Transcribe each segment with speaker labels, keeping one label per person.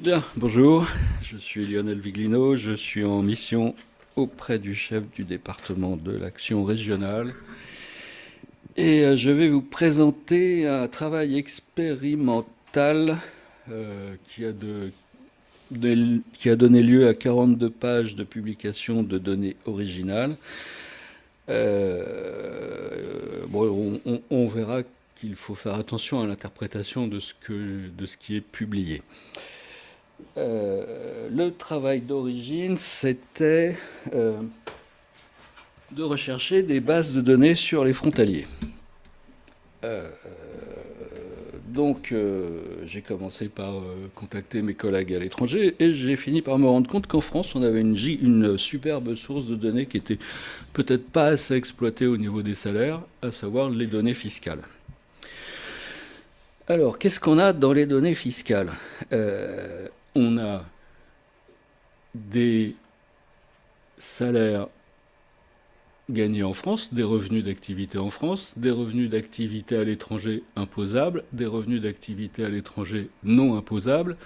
Speaker 1: Bien, bonjour, je suis Lionel Viglino, je suis en mission auprès du chef du département de l'action régionale et je vais vous présenter un travail expérimental qui a donné lieu à 42 pages de publication de données originales. On verra qu'il faut faire attention à l'interprétation de ce qui est publié. Le travail d'origine, c'était de rechercher des bases de données sur les frontaliers. J'ai commencé par contacter mes collègues à l'étranger et j'ai fini par me rendre compte qu'en France, on avait une superbe source de données qui était peut-être pas assez exploitée au niveau des salaires, à savoir les données fiscales. Alors, qu'est-ce qu'on a dans les données fiscales? On a des salaires gagnés en France, des revenus d'activité en France, des revenus d'activité à l'étranger imposables, des revenus d'activité à l'étranger non imposables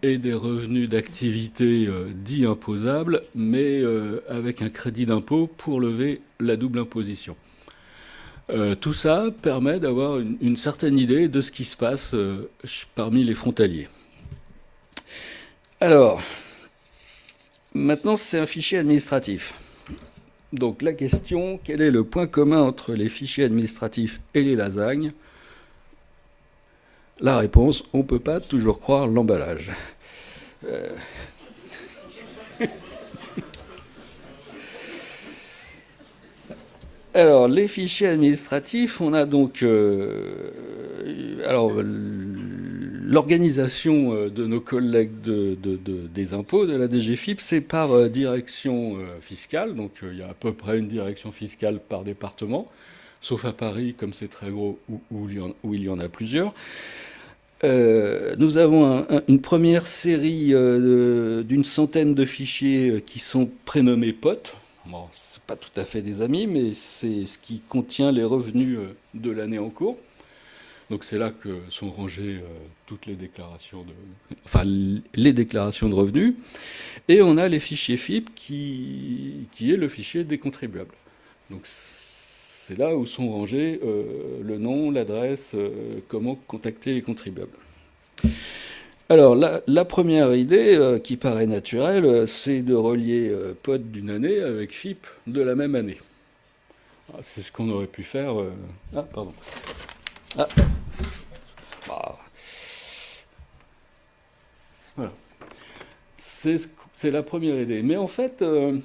Speaker 1: et des revenus d'activité dits imposables, mais avec un crédit d'impôt pour lever la double imposition. Tout ça permet d'avoir une certaine idée de ce qui se passe parmi les frontaliers. Alors, maintenant c'est un fichier administratif. Donc la question, quel est le point commun entre les fichiers administratifs et les lasagnes? La réponse, on ne peut pas toujours croire l'emballage. Alors, les fichiers administratifs, on a donc l'organisation de nos collègues des impôts, de la DGFiP, c'est par direction fiscale. Donc, il y a à peu près une direction fiscale par département, sauf à Paris, comme c'est très gros, où il y en a plusieurs. Nous avons une première série d'une centaine de fichiers qui sont prénommés POT. Bon, c'est pas tout à fait des amis, mais c'est ce qui contient les revenus de l'année en cours. Donc c'est là que sont rangées toutes les déclarations les déclarations de revenus. Et on a les fichiers FIP qui est le fichier des contribuables. Donc c'est là où sont rangés le nom, l'adresse, comment contacter les contribuables. Alors, la première idée qui paraît naturelle, c'est de relier POT d'une année avec FIP de la même année. Ah, c'est ce qu'on aurait pu faire. Ah, pardon. Ah, bah, voilà. C'est la première idée. Mais en fait, il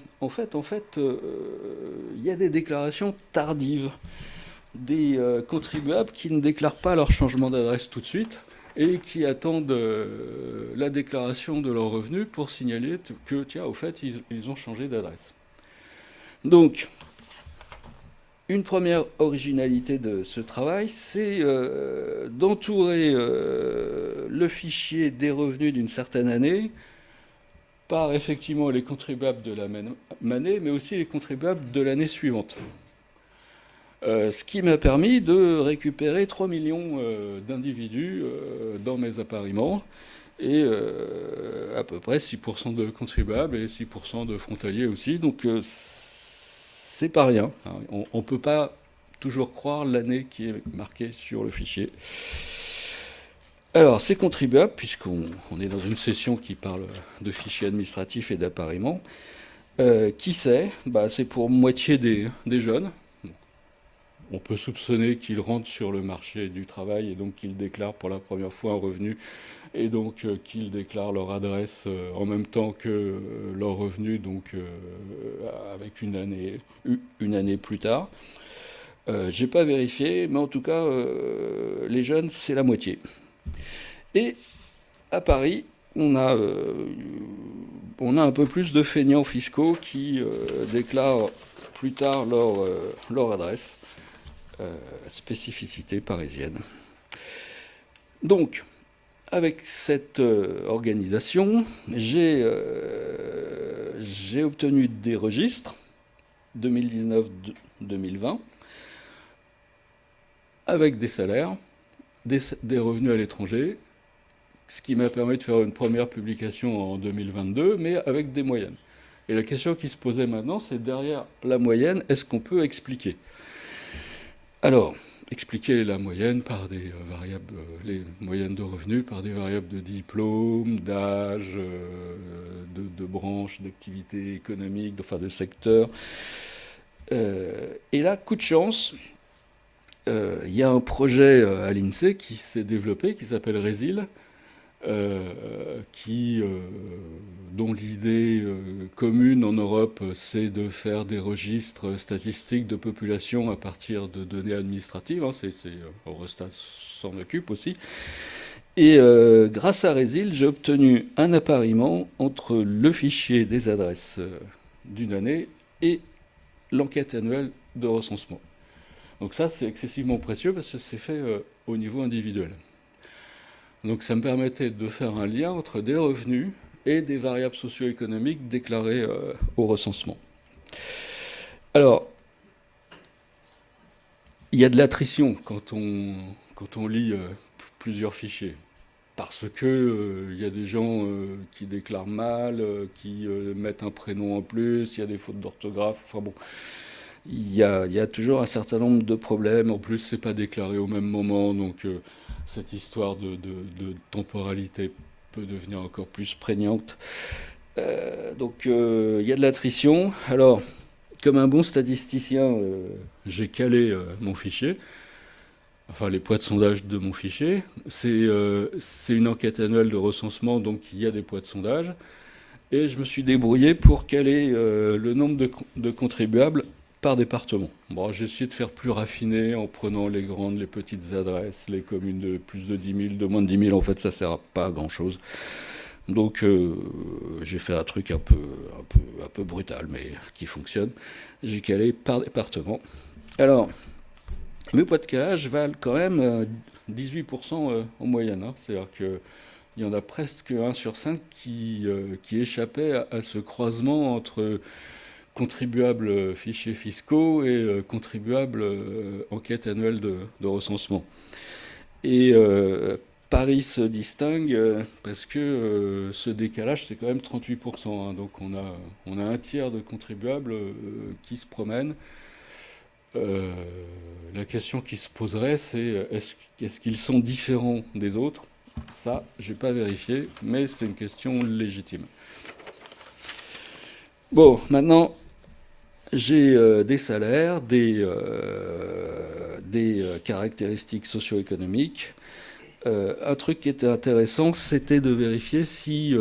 Speaker 1: y a des déclarations tardives des contribuables qui ne déclarent pas leur changement d'adresse tout de suite et qui attendent la déclaration de leurs revenus pour signaler que, tiens, au fait, ils ont changé d'adresse. Donc, une première originalité de ce travail, c'est d'entourer le fichier des revenus d'une certaine année par effectivement les contribuables de la même année, mais aussi les contribuables de l'année suivante. Ce qui m'a permis de récupérer 3 millions d'individus dans mes appariements et à peu près 6% de contribuables et 6% de frontaliers aussi. Donc c'est pas rien. On ne peut pas toujours croire l'année qui est marquée sur le fichier. Alors, ces contribuables, puisqu'on est dans une session qui parle de fichiers administratifs et d'appariements, qui c'est? C'est pour moitié des jeunes. On peut soupçonner qu'ils rentrent sur le marché du travail et donc qu'ils déclarent pour la première fois un revenu et donc qu'ils déclarent leur adresse en même temps que leur revenu, donc avec une année plus tard. J'ai pas vérifié, mais en tout cas, les jeunes, c'est la moitié. Et à Paris, on a un peu plus de feignants fiscaux qui déclarent plus tard leur adresse. Spécificité parisienne. Donc, avec cette organisation, j'ai obtenu des registres 2019-2020 avec des salaires, des revenus à l'étranger, ce qui m'a permis de faire une première publication en 2022, mais avec des moyennes. Et la question qui se posait maintenant, c'est derrière la moyenne, est-ce qu'on peut expliquer? Alors, expliquer la moyenne par des variables, les moyennes de revenus par des variables de diplôme, d'âge, de branche, d'activité économique, enfin de secteur. Et là, coup de chance, il y a un projet à l'INSEE qui s'est développé, qui s'appelle RESIL, dont l'idée commune en Europe, c'est de faire des registres statistiques de population à partir de données administratives. Hein, Eurostat s'en occupe aussi. Et grâce à RESIL, j'ai obtenu un appariement entre le fichier des adresses d'une année et l'enquête annuelle de recensement. Donc ça, c'est excessivement précieux parce que c'est fait au niveau individuel. Donc ça me permettait de faire un lien entre des revenus et des variables socio-économiques déclarées au recensement. Alors, il y a de l'attrition quand on lit plusieurs fichiers. Parce que y a des gens qui déclarent mal, qui mettent un prénom en plus, il y a des fautes d'orthographe, enfin bon. Il y a toujours un certain nombre de problèmes. En plus, c'est pas déclaré au même moment, donc cette histoire de temporalité peut devenir encore plus prégnante. Donc, il y a de l'attrition. Alors, comme un bon statisticien, j'ai calé mon fichier, enfin les poids de sondage de mon fichier. C'est une enquête annuelle de recensement, donc il y a des poids de sondage. Et je me suis débrouillé pour caler le nombre de contribuables par département. Bon, j'ai essayé de faire plus raffiné en prenant les grandes, les petites adresses, les communes de plus de 10 000, de moins de 10 000. En fait, ça ne sert à pas à grand-chose. Donc, j'ai fait un truc un peu brutal, mais qui fonctionne. J'ai calé par département. Alors, mes poids de calage valent quand même 18% en moyenne. Hein. C'est-à-dire qu'il y en a presque 1 sur 5 qui échappait à ce croisement entre contribuables fichiers fiscaux et contribuables enquête annuelle de recensement. Et Paris se distingue parce que ce décalage, c'est quand même 38%. Hein, donc on a un tiers de contribuables qui se promènent. La question qui se poserait, c'est est-ce qu'ils sont différents des autres? Ça, je n'ai pas vérifié, mais c'est une question légitime. Bon, maintenant, j'ai des salaires, des caractéristiques socio-économiques. Un truc qui était intéressant, c'était de vérifier si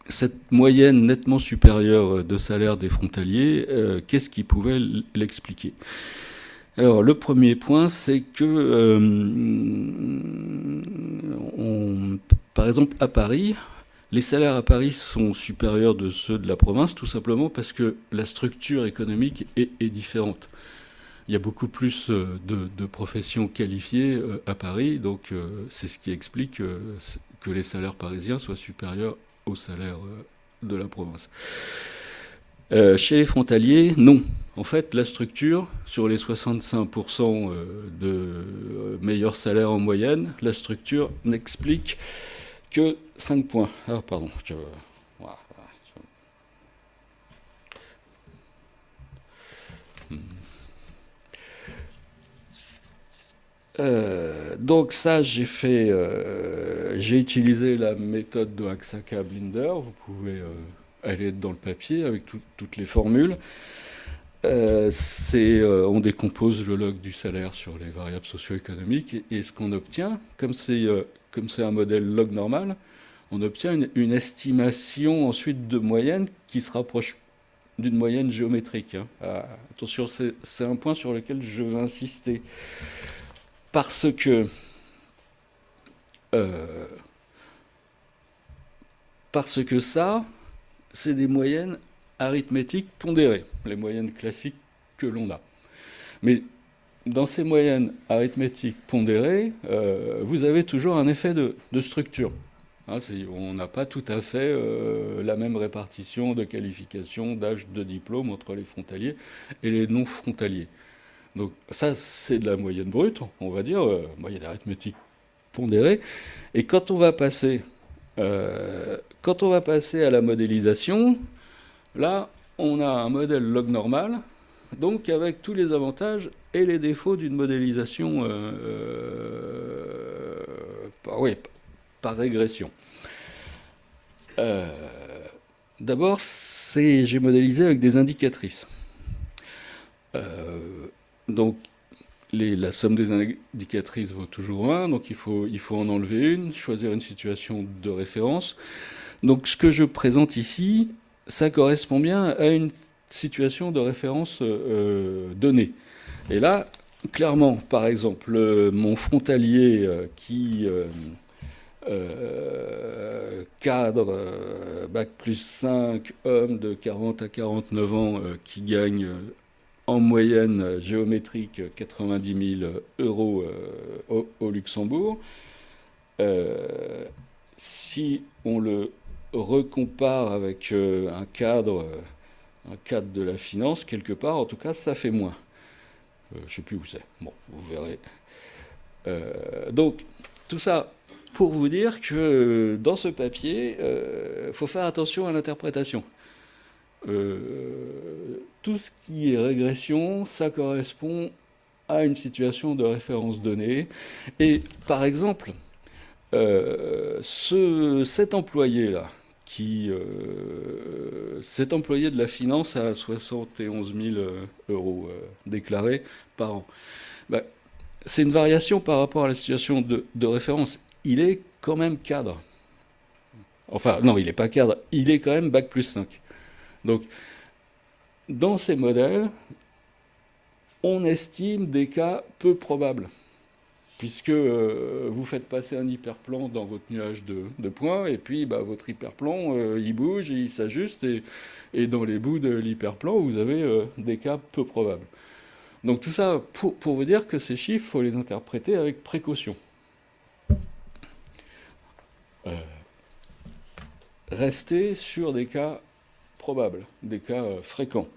Speaker 1: cette moyenne nettement supérieure de salaire des frontaliers, qu'est-ce qui pouvait l'expliquer. Alors, le premier point, c'est que, par exemple, à Paris, les salaires à Paris sont supérieurs de ceux de la province, tout simplement parce que la structure économique est différente. Il y a beaucoup plus de professions qualifiées à Paris, donc c'est ce qui explique que les salaires parisiens soient supérieurs aux salaires de la province. Chez les frontaliers, non. En fait, la structure, sur les 65% de meilleurs salaires en moyenne, la structure n'explique que 5 points. Ah, pardon. Donc ça, j'ai utilisé la méthode de Haxaka-Blinder. Vous pouvez aller dans le papier avec toutes les formules. On décompose le log du salaire sur les variables socio-économiques et ce qu'on obtient, comme c'est un modèle log normal, on obtient une estimation ensuite de moyenne qui se rapproche d'une moyenne géométrique. Hein. Attention, c'est un point sur lequel je veux insister. Parce que ça, c'est des moyennes arithmétiques pondérées, les moyennes classiques que l'on a. Mais dans ces moyennes arithmétiques pondérées, vous avez toujours un effet de structure. Hein, on n'a pas tout à fait la même répartition de qualification, d'âge, de diplôme entre les frontaliers et les non-frontaliers. Donc ça, c'est de la moyenne brute, on va dire, moyenne arithmétique pondéré. Et quand on va passer à la modélisation, là, on a un modèle log normal, donc avec tous les avantages et les défauts d'une modélisation oui, par régression. D'abord, j'ai modélisé avec des indicatrices. Donc, la somme des indicatrices vaut toujours 1, donc il faut en enlever une, choisir une situation de référence. Donc ce que je présente ici, ça correspond bien à une situation de référence donnée. Et là, clairement, par exemple, mon frontalier qui cadre bac plus 5, homme de 40 à 49 ans qui gagne en moyenne géométrique 90 000 euros au Luxembourg. Si on le recompare avec un cadre de la finance, quelque part, en tout cas, ça fait moins. Je ne sais plus où c'est. Bon, vous verrez. Donc, tout ça pour vous dire que dans ce papier, il faut faire attention à l'interprétation. Tout ce qui est régression, ça correspond à une situation de référence donnée. Et par exemple, cet employé-là, cet employé de la finance a 71 000 euros déclarés par an. Ben, c'est une variation par rapport à la situation de référence. Il est quand même cadre. Enfin, non, il n'est pas cadre, il est quand même bac plus 5. Donc, dans ces modèles, on estime des cas peu probables, puisque vous faites passer un hyperplan dans votre nuage de points, et puis votre hyperplan, il bouge, il s'ajuste, et dans les bouts de l'hyperplan, vous avez des cas peu probables. Donc tout ça pour vous dire que ces chiffres, il faut les interpréter avec précaution. Rester sur des cas probables, des cas fréquents.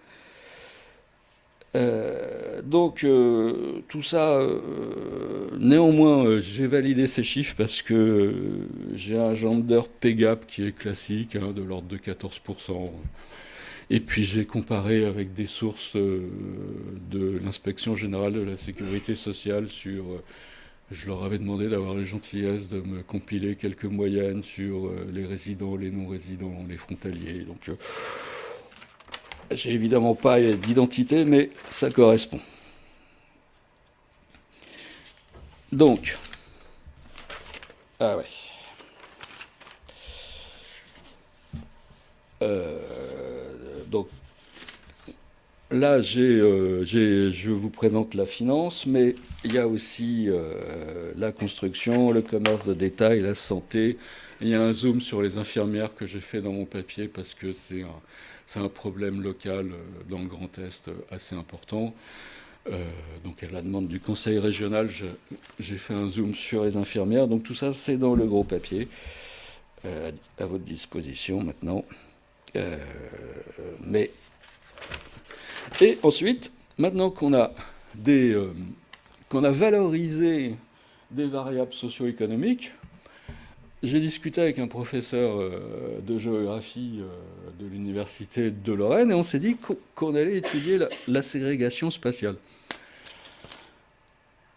Speaker 1: Donc tout ça, néanmoins, j'ai validé ces chiffres parce que j'ai un gender P-gap qui est classique, de l'ordre de 14%. Et puis j'ai comparé avec des sources de l'Inspection générale de la sécurité sociale sur... je leur avais demandé d'avoir la gentillesse de me compiler quelques moyennes sur les résidents, les non-résidents, les frontaliers. Donc j'ai évidemment pas d'identité, mais ça correspond. Donc, ah ouais. Donc, là, je vous présente la finance, mais il y a aussi la construction, le commerce de détail, la santé. Il y a un zoom sur les infirmières que j'ai fait dans mon papier parce que c'est un problème local dans le Grand Est assez important. Donc à la demande du conseil régional, j'ai fait un zoom sur les infirmières. Donc tout ça, c'est dans le gros papier à votre disposition maintenant. Et ensuite, maintenant qu'on a valorisé des variables socio-économiques, j'ai discuté avec un professeur de géographie de l'université de Lorraine et on s'est dit qu'on allait étudier la ségrégation spatiale.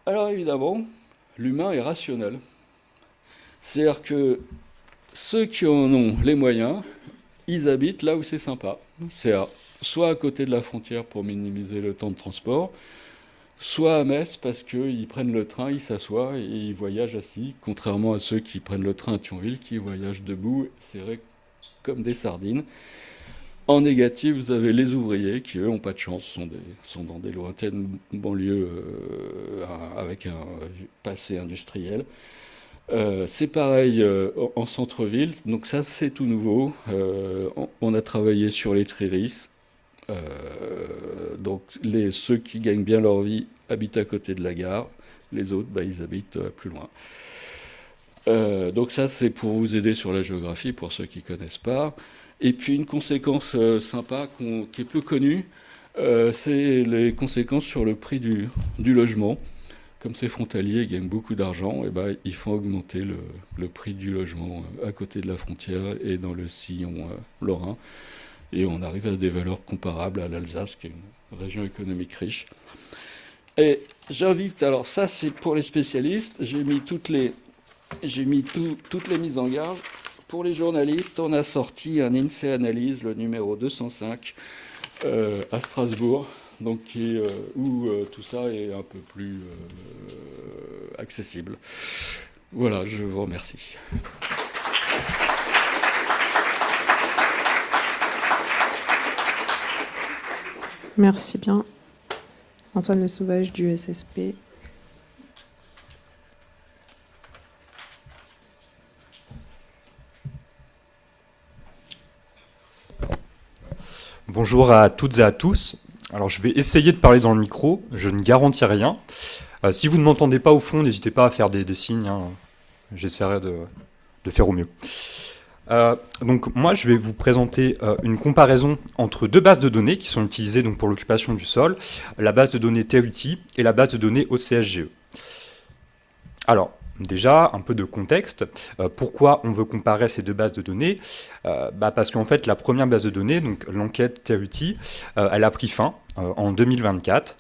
Speaker 1: Alors évidemment, l'humain est rationnel. C'est-à-dire que ceux qui en ont les moyens, ils habitent là où c'est sympa. C'est-à-dire soit à côté de la frontière pour minimiser le temps de transport, soit à Metz parce qu'ils prennent le train, ils s'assoient et ils voyagent assis, contrairement à ceux qui prennent le train à Thionville, qui voyagent debout, serrés comme des sardines. En négatif, vous avez les ouvriers qui, eux, n'ont pas de chance, sont dans des lointaines banlieues avec un passé industriel. C'est pareil en centre-ville, donc ça c'est tout nouveau. On a travaillé sur les tréris. Donc ceux qui gagnent bien leur vie habitent à côté de la gare, les autres ils habitent plus loin. Donc ça c'est pour vous aider sur la géographie, pour ceux qui ne connaissent pas. Et puis une conséquence sympa qui est peu connue, c'est les conséquences sur le prix du logement. comme ces frontaliers gagnent beaucoup d'argent, et ben, ils font augmenter le prix du logement à côté de la frontière et dans le sillon lorrain. Et on arrive à des valeurs comparables à l'Alsace, qui est une région économique riche. Et j'invite, alors ça c'est pour les spécialistes, j'ai mis toutes les mises en garde. Pour les journalistes, on a sorti un INSEE Analyse, le numéro 205, à Strasbourg, donc où tout ça est un peu plus accessible. Voilà, je vous remercie.
Speaker 2: Merci bien. Antoine Le Sauvage du SSP.
Speaker 3: Bonjour à toutes et à tous. Alors je vais essayer de parler dans le micro, je ne garantis rien. Si vous ne m'entendez pas au fond, n'hésitez pas à faire des signes, hein. J'essaierai de faire au mieux. Donc moi je vais vous présenter une comparaison entre deux bases de données qui sont utilisées donc, pour l'occupation du sol, la base de données TERUTI et la base de données OCSGE. Alors, déjà, un peu de contexte. Pourquoi on veut comparer ces deux bases de données? Parce qu'en fait, la première base de données, donc l'enquête TERUTI, elle a pris fin en 2024.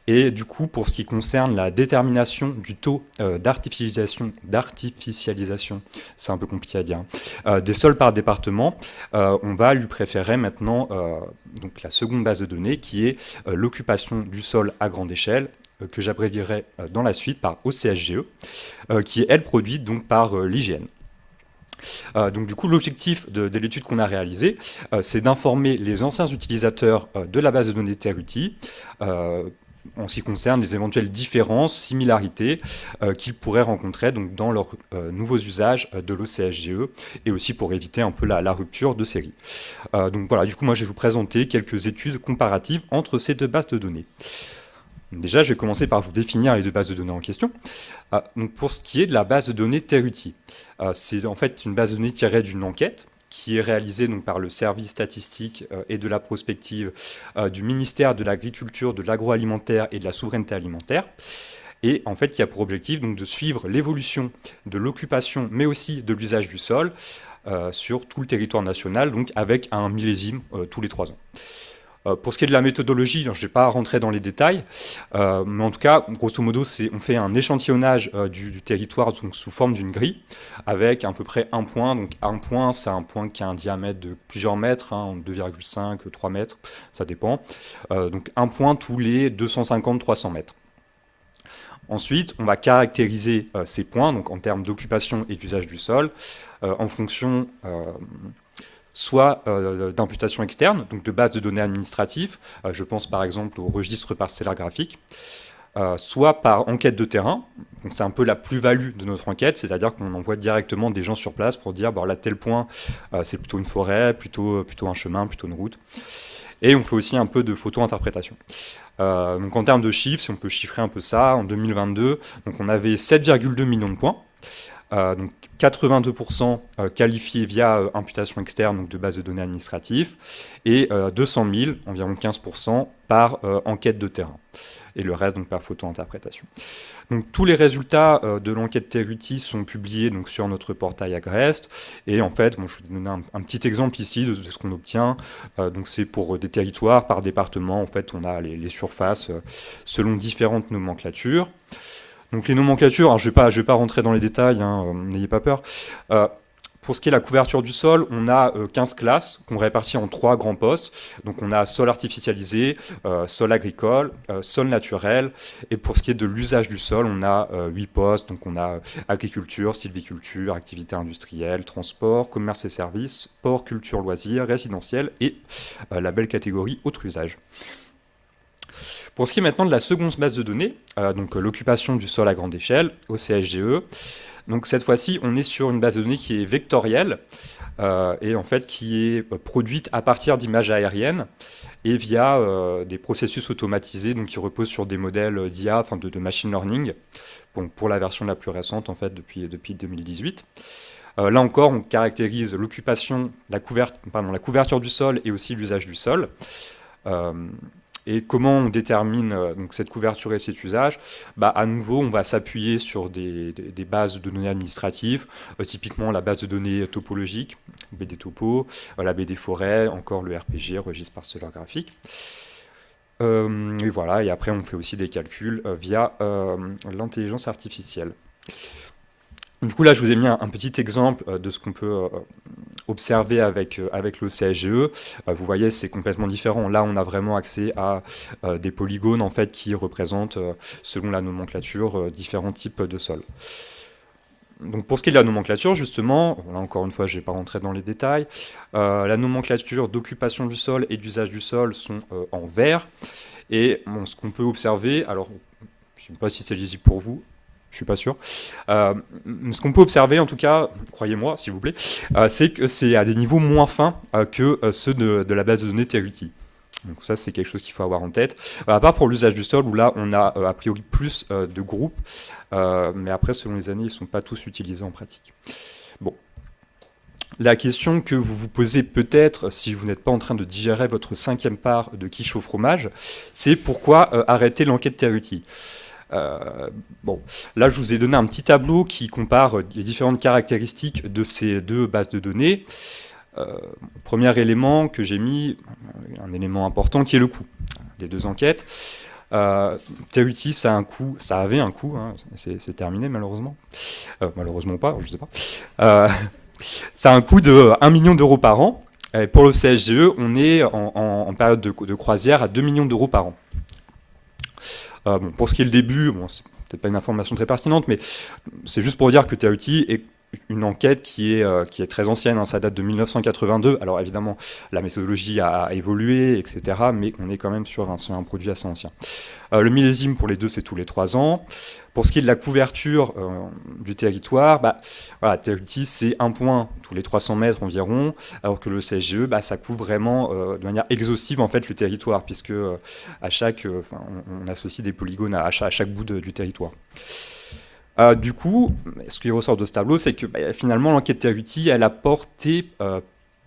Speaker 3: Et du coup, pour ce qui concerne la détermination du taux d'artificialisation, c'est un peu compliqué à dire, des sols par département, on va lui préférer maintenant donc la seconde base de données qui est l'occupation du sol à grande échelle, que j'abrégierai dans la suite par OCSGE, qui est, elle, produite donc par l'IGN. Donc du coup, l'objectif de l'étude qu'on a réalisée, c'est d'informer les anciens utilisateurs de la base de données TERUTI en ce qui concerne les éventuelles différences, similarités qu'ils pourraient rencontrer donc, dans leurs nouveaux usages de l'OCSGE et aussi pour éviter un peu la rupture de série. Donc voilà, du coup, moi je vais vous présenter quelques études comparatives entre ces deux bases de données. Déjà, je vais commencer par vous définir les deux bases de données en question. Donc pour ce qui est de la base de données TERUTI, c'est en fait une base de données tirée d'une enquête qui est réalisée donc, par le service statistique et de la prospective du ministère de l'Agriculture, de l'Agroalimentaire et de la Souveraineté alimentaire. Et en fait, qui a pour objectif donc, de suivre l'évolution de l'occupation, mais aussi de l'usage du sol sur tout le territoire national, donc avec un millésime tous les 3 ans. Pour ce qui est de la méthodologie, je ne vais pas rentrer dans les détails, mais en tout cas, grosso modo, on fait un échantillonnage du territoire donc, sous forme d'une grille, avec à peu près un point. Donc un point, c'est un point qui a un diamètre de plusieurs mètres, 2,5, 3 mètres, ça dépend. Donc un point tous les 250-300 mètres. Ensuite, on va caractériser ces points, donc en termes d'occupation et d'usage du sol, en fonction soit d'imputation externe, donc de base de données administratives, je pense par exemple au registre parcellaire graphique, soit par enquête de terrain, donc c'est un peu la plus-value de notre enquête, c'est-à-dire qu'on envoie directement des gens sur place pour dire, là, tel point, c'est plutôt une forêt, plutôt un chemin, plutôt une route. Et on fait aussi un peu de photo-interprétation. Donc en termes de chiffres, si on peut chiffrer un peu ça, en 2022, donc on avait 7,2 millions de points, donc 82% qualifiés via imputation externe, donc de base de données administratives, et 200 000, environ 15%, par enquête de terrain. Et le reste, donc, par photo-interprétation. Donc tous les résultats de l'enquête TERUTI sont publiés donc, sur notre portail Agreste. Et en fait, je vais vous donner un petit exemple ici de ce qu'on obtient. Donc c'est pour des territoires par département. En fait, on a les surfaces selon différentes nomenclatures. Donc les nomenclatures, je vais pas rentrer dans les détails, n'ayez pas peur. Pour ce qui est de la couverture du sol, on a 15 classes qu'on répartit en 3 grands postes. Donc on a sol artificialisé, sol agricole, sol naturel. Et pour ce qui est de l'usage du sol, on a 8 postes. Donc on a agriculture, sylviculture, activité industrielle, transport, commerce et services, sport, culture, loisirs, résidentiel et la belle catégorie autre usage. Pour ce qui est maintenant de la seconde base de données, donc l'occupation du sol à grande échelle, OCSGE, donc cette fois-ci, on est sur une base de données qui est vectorielle et en fait qui est produite à partir d'images aériennes et via des processus automatisés donc qui reposent sur des modèles d'IA, enfin de machine learning, pour la version la plus récente en fait depuis 2018. Là encore, on caractérise l'occupation, la couverture du sol et aussi l'usage du sol. Et comment on détermine donc cette couverture et cet usage? À nouveau, on va s'appuyer sur des bases de données administratives, typiquement la base de données topologique, BD Topo, la BD Forêt, encore le RPG, registre parcelleur graphique. Et voilà, et après on fait aussi des calculs via l'intelligence artificielle. Du coup là je vous ai mis un petit exemple de ce qu'on peut observer avec l'OCSGE. Vous voyez c'est complètement différent. Là on a vraiment accès à des polygones en fait qui représentent selon la nomenclature différents types de sols. Donc pour ce qui est de la nomenclature, justement, là encore une fois, je ne vais pas rentrer dans les détails, la nomenclature d'occupation du sol et d'usage du sol sont en vert. Et bon, ce qu'on peut observer, alors je ne sais pas si c'est lisible pour vous, je ne suis pas sûr, ce qu'on peut observer en tout cas, croyez-moi s'il vous plaît, c'est que c'est à des niveaux moins fins que ceux de la base de données Teruti. Donc ça, c'est quelque chose qu'il faut avoir en tête. À part pour l'usage du sol, où là, on a a priori plus de groupes, mais après, selon les années, ils ne sont pas tous utilisés en pratique. Bon. La question que vous vous posez peut-être, si vous n'êtes pas en train de digérer votre 5e part de quiche au fromage, c'est pourquoi arrêter l'enquête Teruti. Bon, là, je vous ai donné un petit tableau qui compare les différentes caractéristiques de ces deux bases de données. Premier élément que j'ai mis, un élément important qui est le coût des deux enquêtes. Teruti, ça avait un coût, hein, c'est terminé malheureusement. Malheureusement pas, je ne sais pas. Ça a un coût de 1 million d'euros par an. Et pour le CSGE, on est en période de croisière à 2 millions d'euros par an. Bon, pour ce qui est le début, bon, c'est peut-être pas une information très pertinente, mais c'est juste pour dire que Teruti est une enquête qui est très ancienne, hein, ça date de 1982. Alors évidemment, la méthodologie a évolué, etc., mais on est quand même sur un produit assez ancien. Le millésime pour les deux, c'est tous les 3 ans. Pour ce qui est de la couverture du territoire, voilà, Teruti, c'est 1 point tous les 300 mètres environ, alors que le CSGE, ça couvre vraiment de manière exhaustive en fait, le territoire, puisque on associe des polygones à chaque bout du territoire. Du coup, ce qui ressort de ce tableau, c'est que finalement, l'enquête Teruti, elle a porté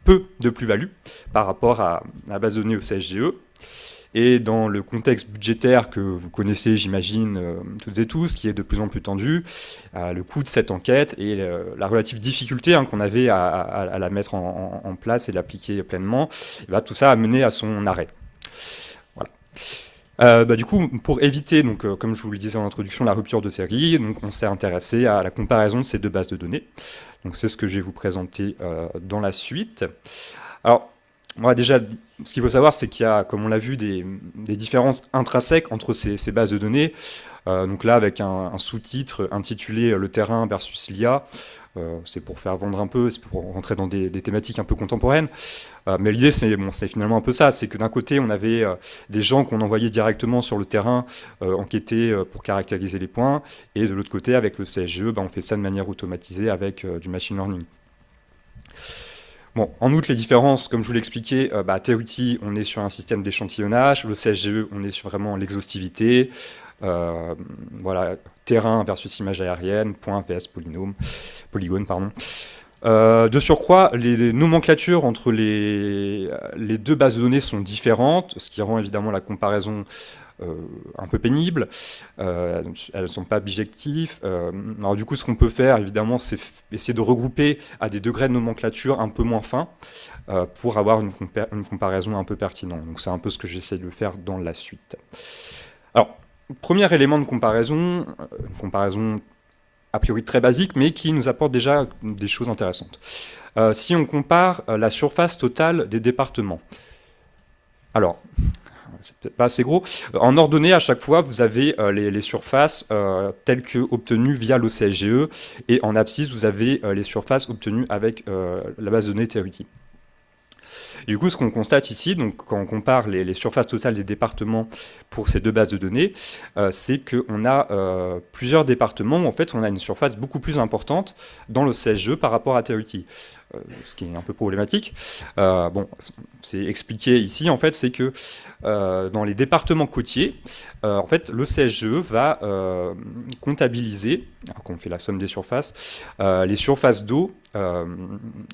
Speaker 3: peu de plus-value par rapport à la base de données au CSGE. Et dans le contexte budgétaire que vous connaissez, j'imagine, toutes et tous, qui est de plus en plus tendu, le coût de cette enquête et la relative difficulté qu'on avait à la mettre en place et l'appliquer pleinement, tout ça a mené à son arrêt. Voilà. Du coup, pour éviter, donc, comme je vous le disais en introduction, la rupture de série, donc, on s'est intéressé à la comparaison de ces deux bases de données. Donc c'est ce que je vais vous présenter dans la suite. Alors, moi, déjà, ce qu'il faut savoir, c'est qu'il y a, comme on l'a vu, des différences intrinsèques entre ces bases de données. Donc là, avec un sous-titre intitulé « Le terrain versus l'IA », c'est pour faire vendre un peu, c'est pour rentrer dans des thématiques un peu contemporaines. Mais l'idée, c'est finalement un peu ça, c'est que d'un côté, on avait des gens qu'on envoyait directement sur le terrain enquêter pour caractériser les points, et de l'autre côté, avec le CSGE, on fait ça de manière automatisée avec du machine learning. Bon, en outre, les différences, comme je vous l'expliquais, Teruti, on est sur un système d'échantillonnage, le CSGE, on est sur vraiment l'exhaustivité, voilà, terrain versus image aérienne, point vs polygone, pardon. De surcroît, les nomenclatures entre les deux bases de données sont différentes, ce qui rend évidemment la comparaison un peu pénible. Elles ne sont pas bijectives. Alors du coup, ce qu'on peut faire, évidemment, c'est essayer de regrouper à des degrés de nomenclature un peu moins fins pour avoir une comparaison un peu pertinente. Donc c'est un peu ce que j'essaie de faire dans la suite. Alors, premier élément de comparaison, une comparaison a priori très basique, mais qui nous apporte déjà des choses intéressantes. Si on compare la surface totale des départements, alors, c'est peut-être pas assez gros, en ordonnée, à chaque fois, vous avez les surfaces telles que obtenues via l'OCSGE, et en abscisse, vous avez les surfaces obtenues avec la base de données Teruti. Et du coup, ce qu'on constate ici, donc, quand on compare les surfaces totales des départements pour ces deux bases de données, c'est qu'on a plusieurs départements où en fait, on a une surface beaucoup plus importante dans le CSGE par rapport à Teruti. ce qui est un peu problématique. Bon, c'est expliqué ici, en fait, c'est que dans les départements côtiers, en fait, le CSGE va comptabiliser, alors qu'on fait la somme des surfaces, les surfaces d'eau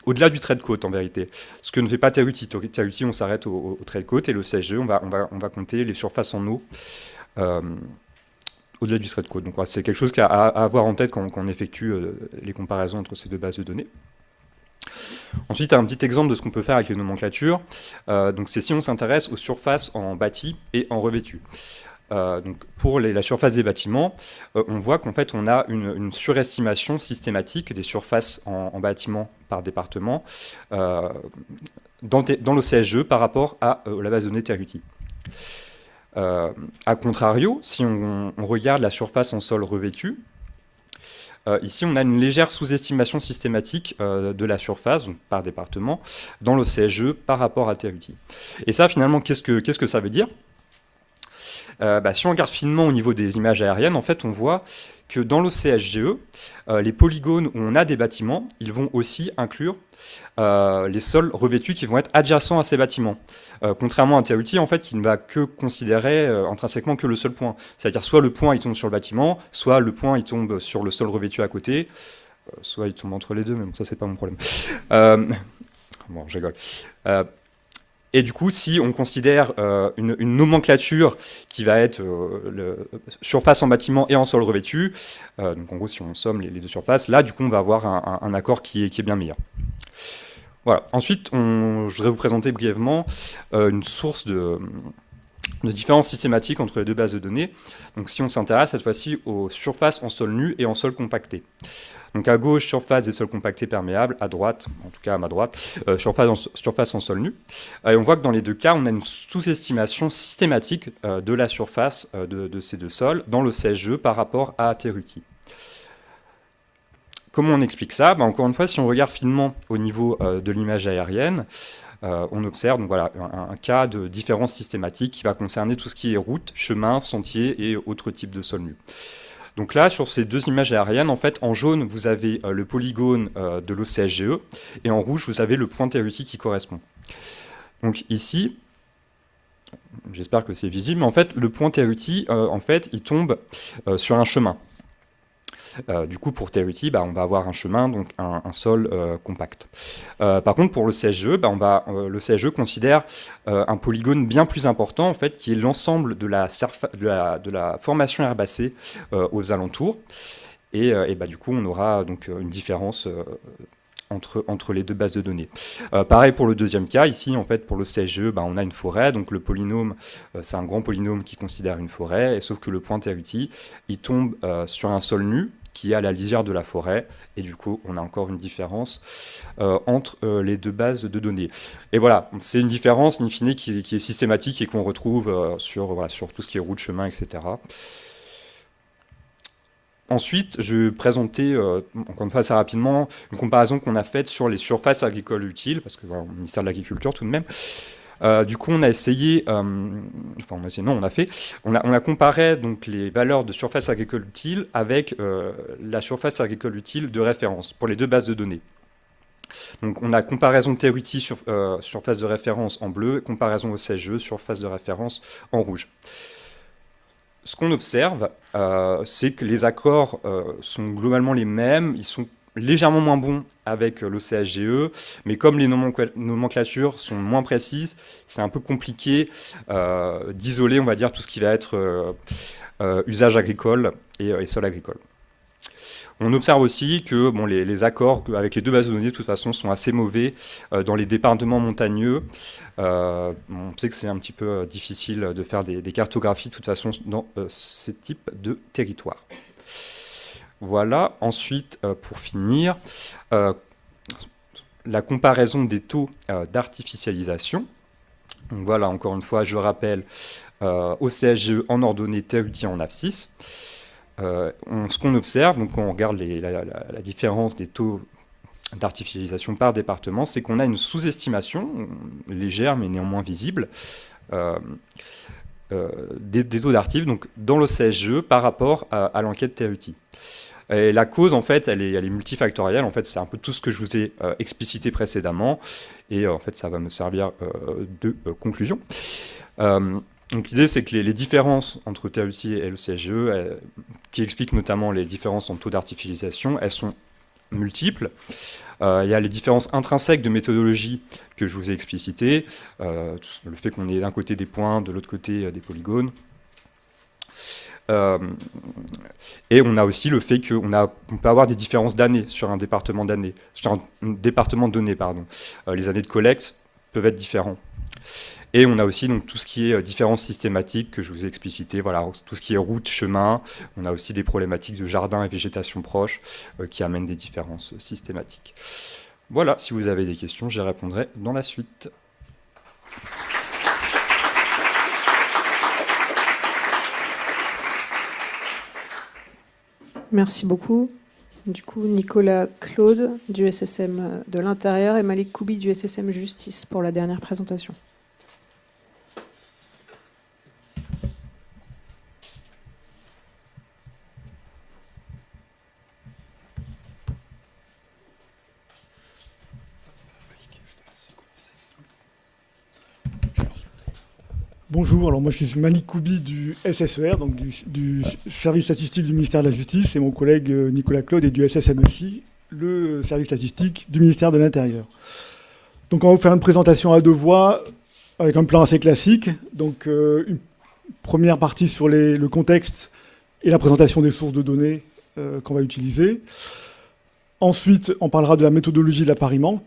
Speaker 3: au-delà du trait de côte, en vérité. Ce que ne fait pas Terruti. Terruti, on s'arrête au trait de côte, et le CSGE, on va compter les surfaces en eau au-delà du trait de côte. Donc voilà, c'est quelque chose à avoir en tête quand on effectue les comparaisons entre ces deux bases de données. Ensuite, un petit exemple de ce qu'on peut faire avec les nomenclatures. Donc c'est si on s'intéresse aux surfaces en bâti et en revêtu. Donc pour la surface des bâtiments, on voit qu'en fait on a une surestimation systématique des surfaces en bâtiment par département dans le CSGE par rapport à la base de données Terruti. A contrario, si on regarde la surface en sol revêtu, ici on a une légère sous-estimation systématique de la surface, donc par département, dans le CSGE par rapport à Terruti. Et ça, finalement, qu'est-ce que ça veut dire ? Si on regarde finement au niveau des images aériennes, en fait, on voit que dans le CSGE, les polygones où on a des bâtiments, ils vont aussi inclure les sols revêtus qui vont être adjacents à ces bâtiments. Contrairement à Terruti, en fait, qui ne va que considérer intrinsèquement que le seul point. C'est-à-dire soit le point il tombe sur le bâtiment, soit le point il tombe sur le sol revêtu à côté, soit il tombe entre les deux, mais bon, ça c'est pas mon problème. Bon, je rigole. Et du coup, si on considère une nomenclature qui va être surface en bâtiment et en sol revêtu, donc en gros, si on somme les deux surfaces, là, du coup, on va avoir un accord qui est bien meilleur. Voilà. Ensuite, je voudrais vous présenter brièvement une source de différence systématique entre les deux bases de données. Donc, si on s'intéresse cette fois-ci aux surfaces en sol nu et en sol compacté. Donc à gauche, surface des sols compactés perméables, à droite, en tout cas à ma droite, surface en sol nu. Et on voit que dans les deux cas, on a une sous-estimation systématique de la surface de ces deux sols dans le CSGE par rapport à Terruti. Comment on explique ça ? Encore une fois, si on regarde finement au niveau de l'image aérienne, on observe donc, voilà, un cas de différence systématique qui va concerner tout ce qui est route, chemin, sentier et autres types de sols nus. Donc là, sur ces deux images aériennes, en fait, en jaune, vous avez le polygone de l'OCSGE, et en rouge, vous avez le point Terruti qui correspond. Donc ici, j'espère que c'est visible, mais en fait, le point Terruti, en fait, il tombe sur un chemin. Du coup, pour Terruti, on va avoir un chemin, donc un sol compact. Par contre, pour le CSGE, le CSGE considère un polygone bien plus important, en fait, qui est l'ensemble de la formation herbacée aux alentours. Et du coup, on aura donc une différence entre les deux bases de données. Pareil pour le deuxième cas, ici, en fait, pour le CSGE, on a une forêt, donc le polynôme, c'est un grand polynôme qui considère une forêt, et sauf que le point Terruti, il tombe sur un sol nu, qui est à la lisière de la forêt, et du coup, on a encore une différence entre les deux bases de données. Et voilà, c'est une différence, in fine, qui est systématique et qu'on retrouve sur tout ce qui est route, chemin, etc. Ensuite, je vais présenter, encore une fois assez rapidement, une comparaison qu'on a faite sur les surfaces agricoles utiles, parce que voilà, au ministère de l'Agriculture tout de même. Du coup, on a essayé, on a comparé donc les valeurs de surface agricole utile avec la surface agricole utile de référence pour les deux bases de données. Donc, on a comparaison Terruti surface de référence en bleu, comparaison au CSGE surface de référence en rouge. Ce qu'on observe, c'est que les accords sont globalement les mêmes, ils sont légèrement moins bons avec le CSGE, mais comme les nomenclatures sont moins précises, c'est un peu compliqué d'isoler, on va dire, tout ce qui va être usage agricole et sol agricole. On observe aussi que les accords avec les deux bases de données, de toute façon, sont assez mauvais dans les départements montagneux. On sait que c'est un petit peu difficile de faire des cartographies, de toute façon, dans ce type de territoire. Voilà. Ensuite, pour finir, la comparaison des taux d'artificialisation. Donc voilà, encore une fois, je rappelle, au CSGE en ordonnée, Terruti en abscisse. Ce qu'on observe, donc quand on regarde la différence des taux d'artificialisation par département, c'est qu'on a une sous-estimation, légère mais néanmoins visible, des taux d'artif donc dans le CSGE par rapport à l'enquête Terruti. Et la cause, en fait, elle est multifactorielle. En fait, c'est un peu tout ce que je vous ai explicité précédemment. Et en fait, ça va me servir de conclusion. Donc l'idée, c'est que les différences entre TAUT et le CSGE, qui expliquent notamment les différences en taux d'artificialisation, elles sont multiples. Il y a les différences intrinsèques de méthodologie que je vous ai explicitées, le fait qu'on ait d'un côté des points, de l'autre côté des polygones. Et on a aussi le fait qu'on peut avoir des différences d'années sur un département d'années, sur un département donné, pardon. Les années de collecte peuvent être différents. Et on a aussi donc tout ce qui est différences systématiques que je vous ai explicité, voilà, tout ce qui est route, chemin. On a aussi des problématiques de jardin et végétation proche qui amènent des différences systématiques. Voilà, si vous avez des questions, j'y répondrai dans la suite.
Speaker 2: Merci beaucoup. Du coup, Nicolas Claude du SSM de l'Intérieur et Malik Koubi du SSM Justice pour la dernière présentation.
Speaker 4: Bonjour, alors moi je suis Malik Koubi du SSER, donc du service statistique du ministère de la Justice, et mon collègue Nicolas Claude est du SSM aussi, le service statistique du ministère de l'Intérieur. Donc on va vous faire une présentation à deux voix avec un plan assez classique. Donc une première partie sur le contexte et la présentation des sources de données qu'on va utiliser. Ensuite, on parlera de la méthodologie de l'appariement.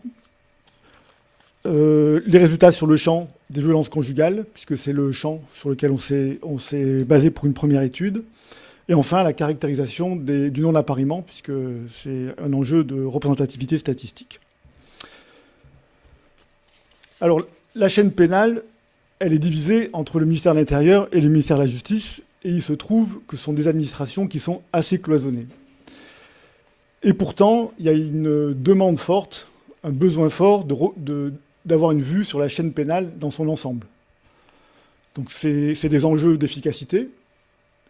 Speaker 4: Les résultats sur le champ des violences conjugales, puisque c'est le champ sur lequel on s'est basé pour une première étude. Et enfin, la caractérisation du non-appariement, puisque c'est un enjeu de représentativité statistique. Alors, la chaîne pénale, elle est divisée entre le ministère de l'Intérieur et le ministère de la Justice, et il se trouve que ce sont des administrations qui sont assez cloisonnées. Et pourtant, il y a une demande forte, un besoin fort d'avoir une vue sur la chaîne pénale dans son ensemble. Donc c'est des enjeux d'efficacité,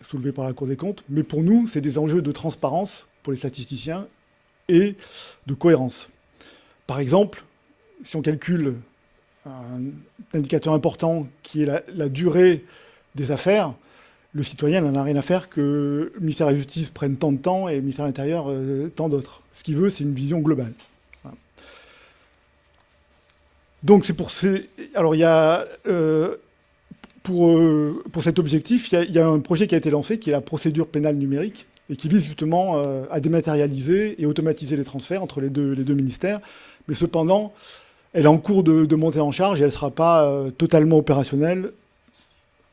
Speaker 4: soulevés par la Cour des comptes, mais pour nous, c'est des enjeux de transparence pour les statisticiens et de cohérence. Par exemple, si on calcule un indicateur important qui est la durée des affaires, le citoyen n'en a rien à faire que le ministère de la Justice prenne tant de temps et le ministère de l'Intérieur tant d'autres. Ce qu'il veut, c'est une vision globale. Voilà. Donc c'est pour ces... Alors il y a... pour cet objectif, il y a un projet qui a été lancé, qui est la procédure pénale numérique, et qui vise justement à dématérialiser et automatiser les transferts entre les deux ministères. Mais cependant, elle est en cours de montée en charge et elle ne sera pas totalement opérationnelle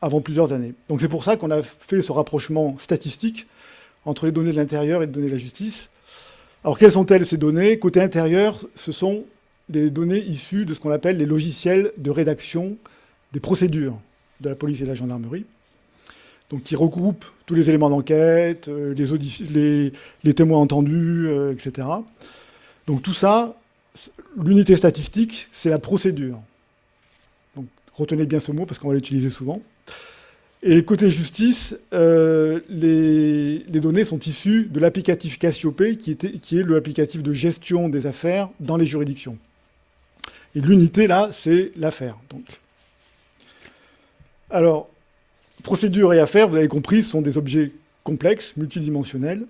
Speaker 4: avant plusieurs années. Donc c'est pour ça qu'on a fait ce rapprochement statistique entre les données de l'intérieur et les données de la justice. Alors quelles sont-elles ces données? Côté intérieur, ce sont des données issues de ce qu'on appelle les logiciels de rédaction des procédures de la police et de la gendarmerie, donc qui regroupent tous les éléments d'enquête, les témoins entendus, etc. Donc tout ça, l'unité statistique, c'est la procédure. Donc retenez bien ce mot parce qu'on va l'utiliser souvent. Et côté justice, les données sont issues de l'applicatif Cassiopée, qui est l'applicatif de gestion des affaires dans les juridictions. Et l'unité, là, c'est l'affaire. Donc. Alors, procédure et affaires, vous l'avez compris, sont des objets complexes, multidimensionnels.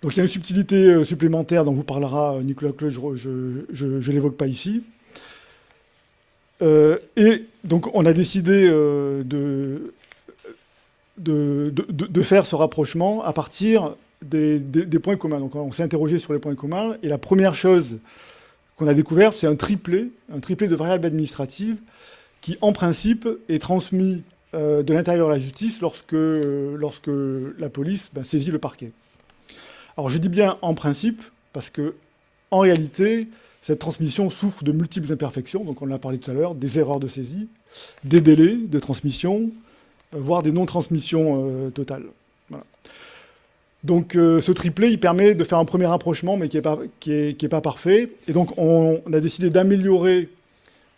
Speaker 4: Donc il y a une subtilité supplémentaire dont vous parlera Nicolas Claude, je ne l'évoque pas ici. Et donc on a décidé de faire ce rapprochement à partir des points communs. Donc on s'est interrogé sur les points communs, et la première chose qu'on a découverte, c'est un triplet de variables administratives qui, en principe, est transmis de l'intérieur à la justice lorsque la police saisit le parquet. Alors je dis bien en principe, parce que en réalité, cette transmission souffre de multiples imperfections, donc on en a parlé tout à l'heure, des erreurs de saisie, des délais de transmission, voire des non-transmissions totales. Voilà. Donc ce triplet, il permet de faire un premier rapprochement, mais qui est pas parfait. Et donc on a décidé d'améliorer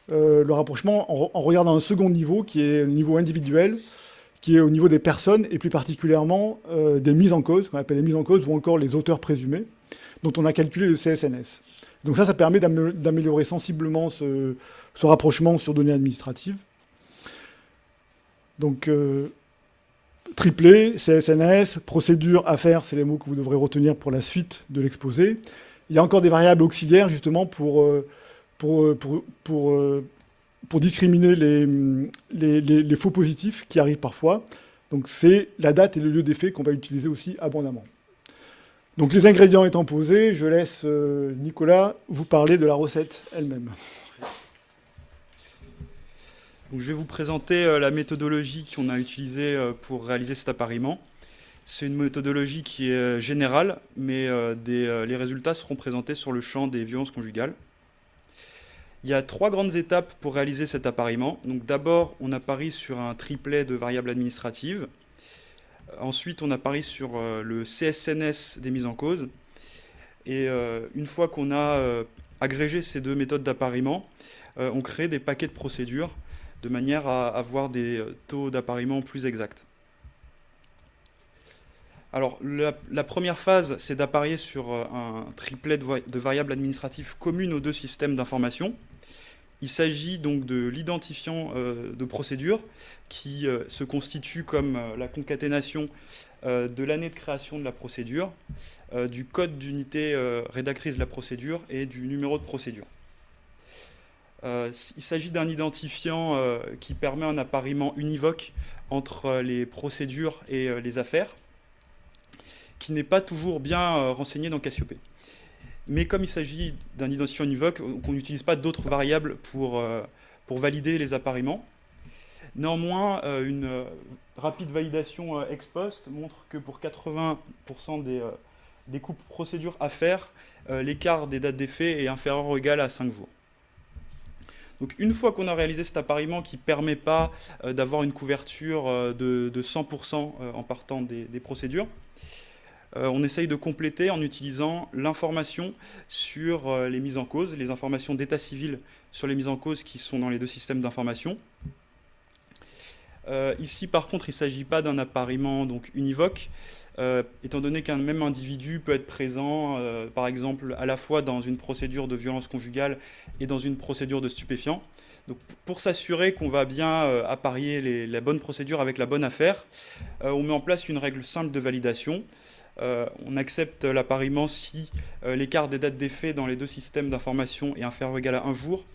Speaker 4: le rapprochement en regardant un second niveau, qui est le niveau individuel, qui est au niveau des personnes, et plus particulièrement des mises en cause, qu'on appelle les mises en cause, ou encore les auteurs présumés, dont on a calculé le CSNS. Donc ça permet d'améliorer sensiblement ce rapprochement sur données administratives. Donc, triplé, CSNS, procédure, affaire, c'est les mots que vous devrez retenir pour la suite de l'exposé. Il y a encore des variables auxiliaires, justement, pour discriminer les faux positifs qui arrivent parfois. Donc, c'est la date et le lieu des faits qu'on va utiliser aussi abondamment. Donc, les ingrédients étant posés, je laisse Nicolas vous parler de la recette elle-même.
Speaker 5: Donc, je vais vous présenter la méthodologie qu'on a utilisée pour réaliser cet appariement. C'est une méthodologie qui est générale, mais les résultats seront présentés sur le champ des violences conjugales. Il y a 3 grandes étapes pour réaliser cet appariement. Donc, d'abord, on apparie sur un triplet de variables administratives. Ensuite, on apparie sur le CSNS des mises en cause. Et une fois qu'on a agrégé ces 2 méthodes d'appariement, on crée des paquets de procédures de manière à avoir des taux d'appariement plus exacts. Alors, la première phase, c'est d'apparier sur un triplet de variables administratives communes aux 2 systèmes d'information. Il s'agit donc de l'identifiant de procédure qui se constitue comme la concaténation de l'année de création de la procédure, du code d'unité rédactrice de la procédure et du numéro de procédure. Il s'agit d'un identifiant qui permet un appariement univoque entre les procédures et les affaires, qui n'est pas toujours bien renseigné dans Cassiope. Mais comme il s'agit d'un identifiant univoque, on n'utilise pas d'autres variables pour valider les appariements. Néanmoins, une rapide validation ex post montre que pour 80% des couples procédures-affaires, l'écart des dates d'effet est inférieur ou égal à 5 jours. Donc une fois qu'on a réalisé cet appariement qui ne permet pas d'avoir une couverture de 100% en partant des procédures, on essaye de compléter en utilisant l'information sur les mises en cause, les informations d'état civil sur les mises en cause qui sont dans les 2 systèmes d'information. Ici, par contre, il ne s'agit pas d'un appariement donc, univoque, étant donné qu'un même individu peut être présent, par exemple, à la fois dans une procédure de violence conjugale et dans une procédure de stupéfiants. Donc, pour s'assurer qu'on va bien apparier la bonne procédure avec la bonne affaire, on met en place une règle simple de validation. On accepte l'appariement si l'écart des dates d'effet dans les 2 systèmes d'information est inférieur ou égal à 1 jour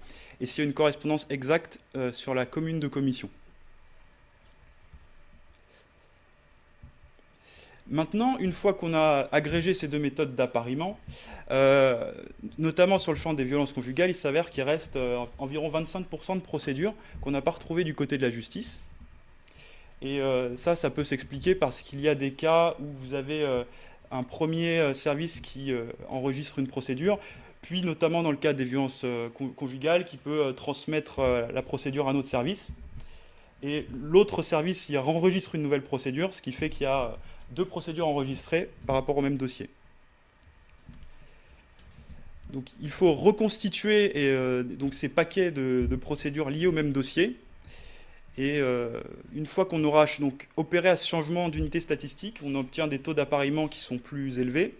Speaker 5: et s'il y a une correspondance exacte sur la commune de commission. Maintenant, une fois qu'on a agrégé ces 2 méthodes d'appariement, notamment sur le champ des violences conjugales, il s'avère qu'il reste environ 25% de procédures qu'on n'a pas retrouvées du côté de la justice. Et ça peut s'expliquer parce qu'il y a des cas où vous avez un premier service qui enregistre une procédure, puis notamment dans le cas des violences conjugales, qui peut transmettre la procédure à un autre service. Et l'autre service, il enregistre une nouvelle procédure, ce qui fait qu'il y a 2 procédures enregistrées par rapport au même dossier. Donc il faut reconstituer donc ces paquets de procédures liées au même dossier. Et une fois qu'on aura donc opéré à ce changement d'unité statistique, on obtient des taux d'appariement qui sont plus élevés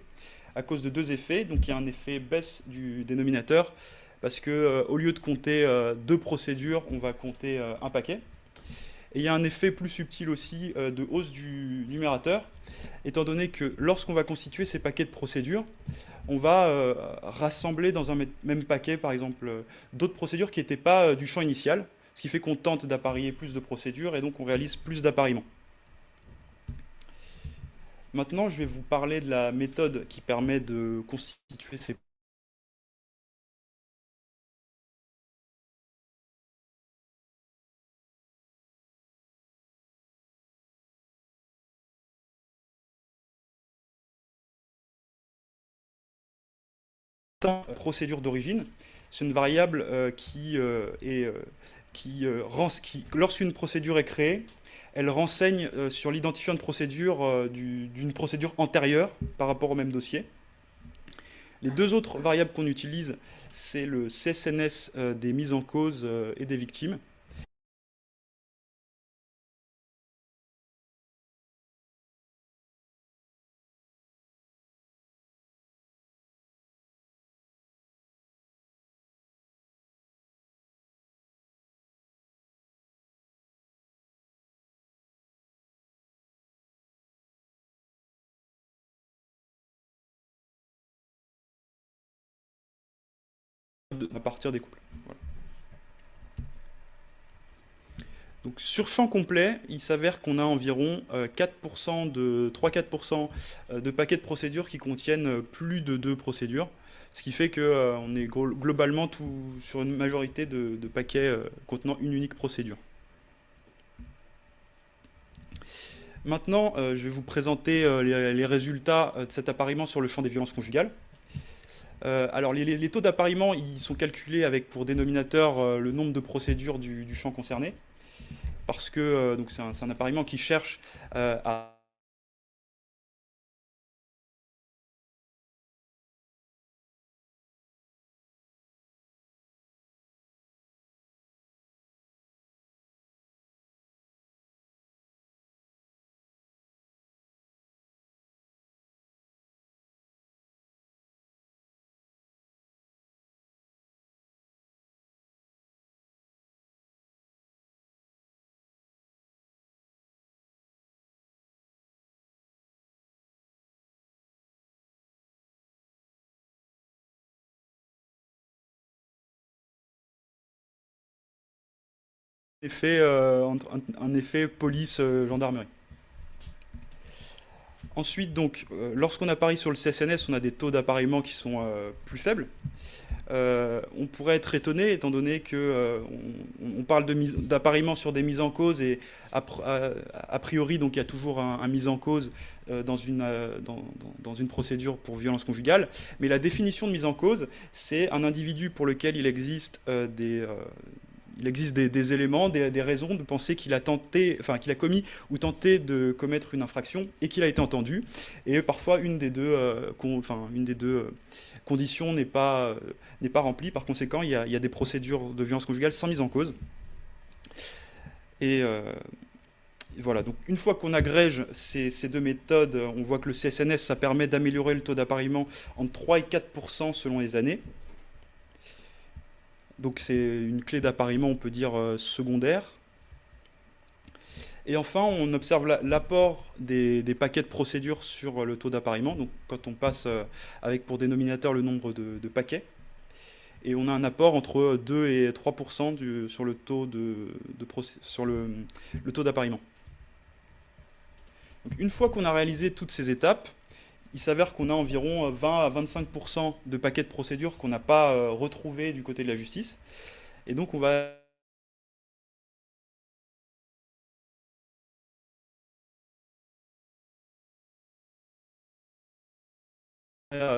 Speaker 5: à cause de 2 effets. Donc il y a un effet baisse du dénominateur parce qu'au lieu de compter 2 procédures, on va compter un paquet. Et il y a un effet plus subtil aussi de hausse du numérateur, étant donné que lorsqu'on va constituer ces paquets de procédures, on va rassembler dans un même paquet, par exemple, d'autres procédures qui n'étaient pas du champ initial, ce qui fait qu'on tente d'apparier plus de procédures et donc on réalise plus d'appariements. Maintenant, je vais vous parler de la méthode qui permet de constituer ces procédure d'origine. C'est une variable lorsqu'une procédure est créée, elle renseigne sur l'identifiant de procédure d'une procédure antérieure par rapport au même dossier. Les 2 autres variables qu'on utilise, c'est le CSNS des mises en cause et des victimes. à partir des couples. Voilà. Donc sur champ complet, il s'avère qu'on a environ 3-4% de paquets de procédures qui contiennent plus de 2 procédures, ce qui fait qu'on est globalement sur une majorité de paquets contenant une unique procédure. Maintenant, je vais vous présenter les résultats de cet appariement sur le champ des violences conjugales. Alors les taux d'appariement, ils sont calculés avec pour dénominateur le nombre de procédures du champ concerné, parce que donc c'est un appariement qui cherche à un effet police-gendarmerie. Ensuite, donc, lorsqu'on apparie sur le CSNS, on a des taux d'appariement qui sont plus faibles. On pourrait être étonné, étant donné qu'on parle d'appariement sur des mises en cause, et a priori, donc, il y a toujours un mise en cause dans une procédure pour violence conjugale. Mais la définition de mise en cause, c'est un individu pour lequel il existe des éléments, des raisons de penser qu'il a commis ou tenté de commettre une infraction et qu'il a été entendu. Et parfois, une des deux conditions n'est pas remplie. Par conséquent, il y a des procédures de violence conjugale sans mise en cause. Et voilà. Donc, une fois qu'on agrège ces deux méthodes, on voit que le CSNS, ça permet d'améliorer le taux d'appariement entre 3 et 4% selon les années. Donc c'est une clé d'appariement, on peut dire, secondaire. Et enfin, on observe l'apport des paquets de procédures sur le taux d'appariement. Donc quand on passe avec pour dénominateur le nombre de paquets. Et on a un apport entre 2 et 3% sur le taux d'appariement. Donc une fois qu'on a réalisé toutes ces étapes, il s'avère qu'on a environ 20 à 25% de paquets de procédures qu'on n'a pas retrouvés du côté de la justice. Et donc on va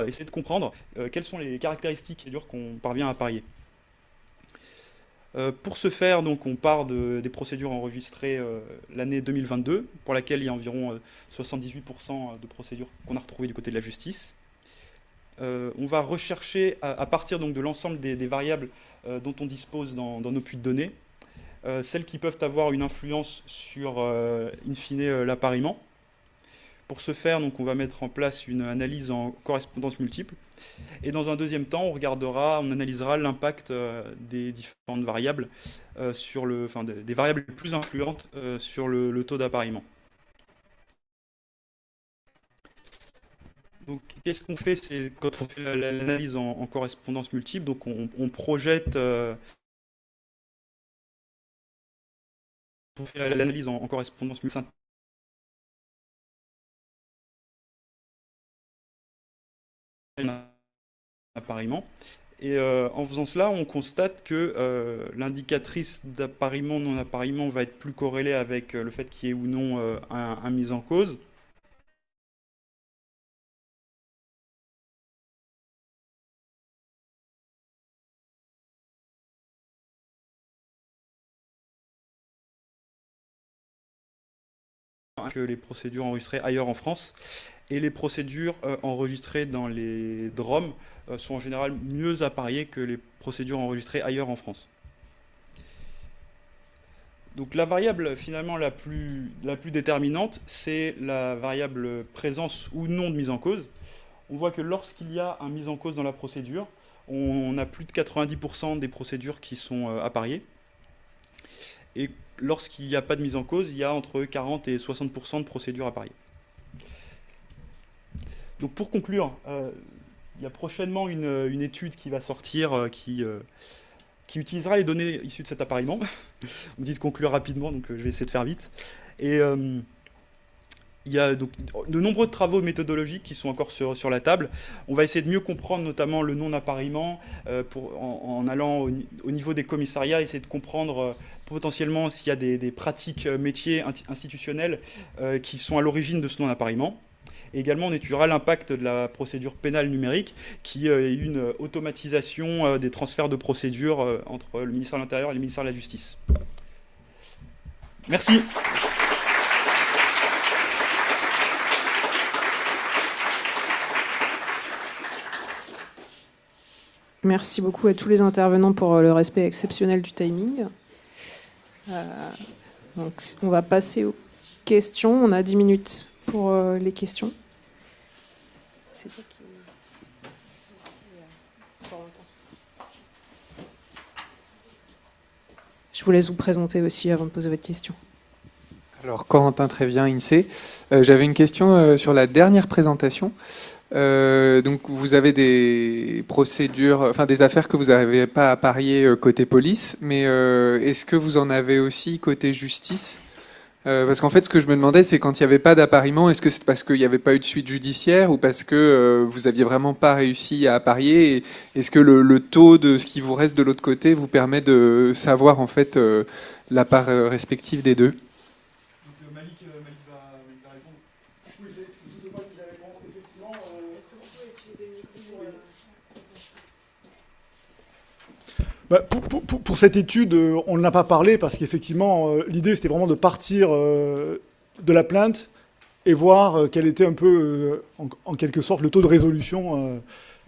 Speaker 5: essayer de comprendre quelles sont les caractéristiques qu'on parvient à apparier. Pour ce faire, donc, on part des procédures enregistrées l'année 2022, pour laquelle il y a environ 78% de procédures qu'on a retrouvées du côté de la justice. On va rechercher, à partir donc, de l'ensemble des variables dont on dispose dans nos puits de données, celles qui peuvent avoir une influence sur, in fine, l'appariement. Pour ce faire, donc, on va mettre en place une analyse en correspondance multiple. Et dans un deuxième temps, on analysera l'impact des différentes variables des variables les plus influentes sur le taux d'appariement. Donc, qu'est-ce qu'on fait? C'est quand on fait l'analyse en correspondance multiple, donc on projette. On fait l'analyse en correspondance multiple. Appariement. Et en faisant cela, on constate que l'indicatrice d'appariement, non-appariement va être plus corrélée avec le fait qu'il y ait ou non un mise en cause. Que les procédures enregistrées ailleurs en France. Et les procédures enregistrées dans les DROM sont en général mieux appariées que les procédures enregistrées ailleurs en France. Donc la variable finalement la plus déterminante, c'est la variable présence ou non de mise en cause. On voit que lorsqu'il y a un mise en cause dans la procédure, on a plus de 90% des procédures qui sont appariées. Et lorsqu'il n'y a pas de mise en cause, il y a entre 40 et 60% de procédures appariées. Donc pour conclure, il y a prochainement une étude qui va sortir qui utilisera les données issues de cet appariement. On me dit de conclure rapidement, donc je vais essayer de faire vite. Et il y a donc de nombreux travaux méthodologiques qui sont encore sur la table. On va essayer de mieux comprendre notamment le non-appariement en allant au niveau des commissariats, essayer de comprendre potentiellement s'il y a des pratiques métiers institutionnelles qui sont à l'origine de ce non-appariement. Et également, on étudiera l'impact de la procédure pénale numérique, qui est une automatisation des transferts de procédures entre le ministère de l'Intérieur et le ministère de la Justice. Merci.
Speaker 2: Merci beaucoup à tous les intervenants pour le respect exceptionnel du timing. Donc, on va passer aux questions. On a 10 minutes pour les questions. C'est toi qui... Je vous laisse vous présenter aussi avant de poser votre question.
Speaker 6: Alors, Corentin Trévien, INSEE. J'avais une question sur la dernière présentation. Donc, vous avez des procédures, enfin des affaires que vous n'avez pas appariées côté police, mais est-ce que vous en avez aussi côté justice ? Parce qu'en fait, ce que je me demandais, c'est quand il n'y avait pas d'appariement, est-ce que c'est parce qu'il n'y avait pas eu de suite judiciaire ou parce que vous n'aviez vraiment pas réussi à apparier et est-ce que le taux de ce qui vous reste de l'autre côté vous permet de savoir en fait la part respective des deux ?
Speaker 4: Malik va répondre. Oui, c'est moi qui vais répondre. Effectivement, est-ce que vous pouvez utiliser le micro pour cette étude, on n'en a pas parlé parce qu'effectivement, l'idée c'était vraiment de partir de la plainte et voir quel était un peu, en quelque sorte, le taux de résolution